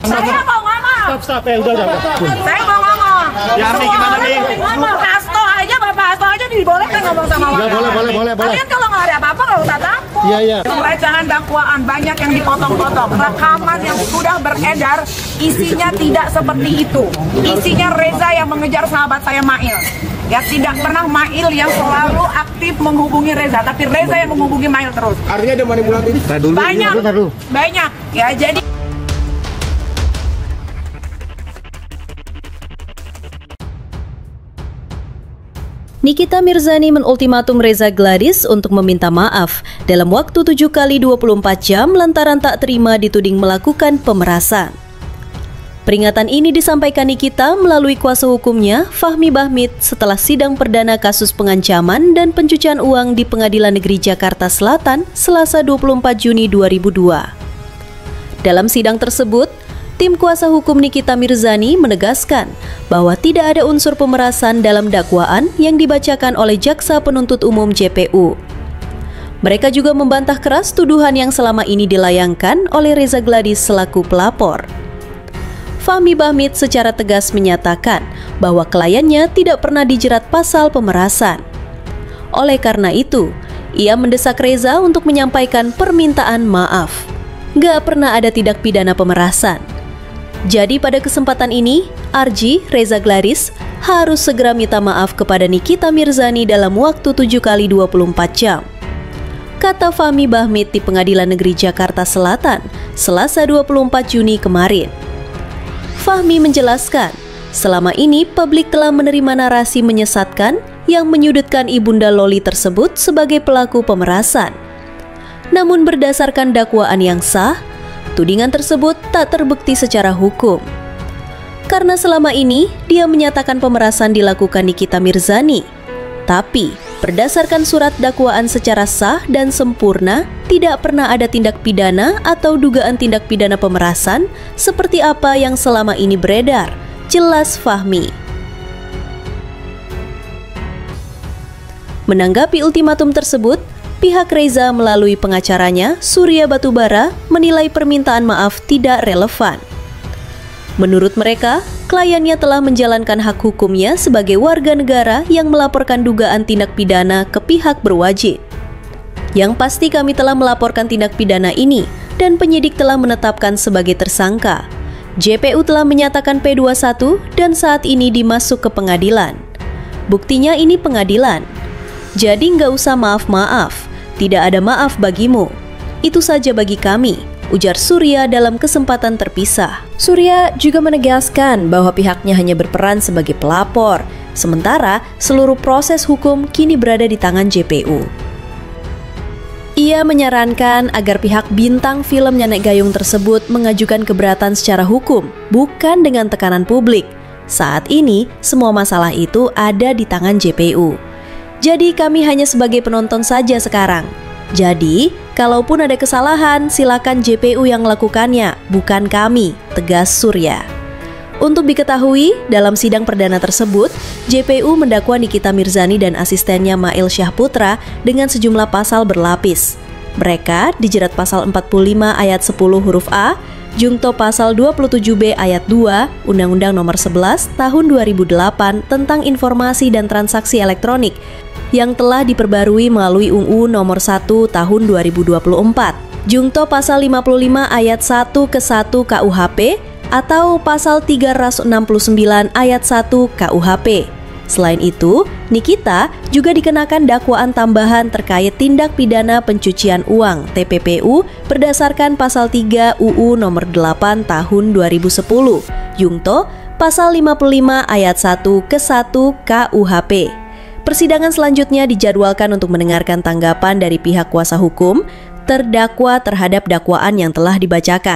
Saya mau ngomong. Stop, udah. Saya mau ngomong. Ya, Mi, gimana, Mi? Ngomong Hasto aja, Bapak Hasto aja dibolehkan ngomong sama wartawan. Boleh. Kalian kalau nggak ada apa-apa nggak usah takut. Iya. Pelecehan dakwaan banyak yang dipotong-potong. Rekaman yang sudah beredar isinya tidak seperti itu. Isinya Reza yang mengejar sahabat saya Mail. Ya, tidak pernah Mail yang selalu aktif menghubungi Reza, tapi Reza yang menghubungi Mail terus. Artinya ada manipulatif. Banyak. Ya, jadi Nikita Mirzani menultimatum Reza Gladys untuk meminta maaf dalam waktu 7 kali 24 jam lantaran tak terima dituding melakukan pemerasan. Peringatan ini disampaikan Nikita melalui kuasa hukumnya, Fahmi Bahmid, setelah sidang perdana kasus pengancaman dan pencucian uang di Pengadilan Negeri Jakarta Selatan, Selasa 24 Juni 2002. Dalam sidang tersebut, tim kuasa hukum Nikita Mirzani menegaskan bahwa tidak ada unsur pemerasan dalam dakwaan yang dibacakan oleh Jaksa Penuntut Umum JPU. Mereka juga membantah keras tuduhan yang selama ini dilayangkan oleh Reza Gladys selaku pelapor. Fahmi Bahmid secara tegas menyatakan bahwa kliennya tidak pernah dijerat pasal pemerasan. Oleh karena itu, ia mendesak Reza untuk menyampaikan permintaan maaf. Gak pernah ada tindak pidana pemerasan. Jadi pada kesempatan ini, RG Reza Gladys harus segera minta maaf kepada Nikita Mirzani dalam waktu 7 kali 24 jam. Kata Fahmi Bahmid di Pengadilan Negeri Jakarta Selatan, Selasa 24 Juni kemarin. Fahmi menjelaskan, selama ini publik telah menerima narasi menyesatkan yang menyudutkan Ibunda Loli tersebut sebagai pelaku pemerasan. Namun berdasarkan dakwaan yang sah, tudingan tersebut tak terbukti secara hukum. Karena selama ini dia menyatakan pemerasan dilakukan Nikita Mirzani. Tapi berdasarkan surat dakwaan secara sah dan sempurna, tidak pernah ada tindak pidana atau dugaan tindak pidana pemerasan seperti apa yang selama ini beredar, jelas Fahmi. Menanggapi ultimatum tersebut, pihak Reza melalui pengacaranya, Surya Batubara, menilai permintaan maaf tidak relevan. Menurut mereka, kliennya telah menjalankan hak hukumnya sebagai warga negara yang melaporkan dugaan tindak pidana ke pihak berwajib. Yang pasti kami telah melaporkan tindak pidana ini dan penyidik telah menetapkan sebagai tersangka. JPU telah menyatakan P21 dan saat ini dimasuk ke pengadilan. Buktinya ini pengadilan. Jadi nggak usah maaf-maaf, tidak ada maaf bagimu. Itu saja bagi kami, ujar Surya dalam kesempatan terpisah. Surya juga menegaskan bahwa pihaknya hanya berperan sebagai pelapor, sementara seluruh proses hukum kini berada di tangan JPU. Ia menyarankan agar pihak bintang film Nenek Gayung tersebut mengajukan keberatan secara hukum, bukan dengan tekanan publik. Saat ini, semua masalah itu ada di tangan JPU. Jadi kami hanya sebagai penonton saja sekarang. Jadi, kalaupun ada kesalahan, silakan JPU yang melakukannya, bukan kami, tegas Surya. Untuk diketahui, dalam sidang perdana tersebut, JPU mendakwa Nikita Mirzani dan asistennya Mail Syahputra dengan sejumlah pasal berlapis. Mereka dijerat pasal 45 ayat 10 huruf A, Jungto pasal 27B ayat 2, Undang-Undang Nomor 11 Tahun 2008 tentang Informasi dan Transaksi Elektronik, yang telah diperbarui melalui UU Nomor 1 Tahun 2024. Jungto pasal 55 ayat 1 ke 1 KUHP atau pasal 369 ayat 1 KUHP. Selain itu, Nikita juga dikenakan dakwaan tambahan terkait tindak pidana pencucian uang TPPU berdasarkan pasal 3 UU Nomor 8 Tahun 2010. Jungto pasal 55 ayat 1 ke 1 KUHP. Persidangan selanjutnya dijadwalkan untuk mendengarkan tanggapan dari pihak kuasa hukum terdakwa terhadap dakwaan yang telah dibacakan.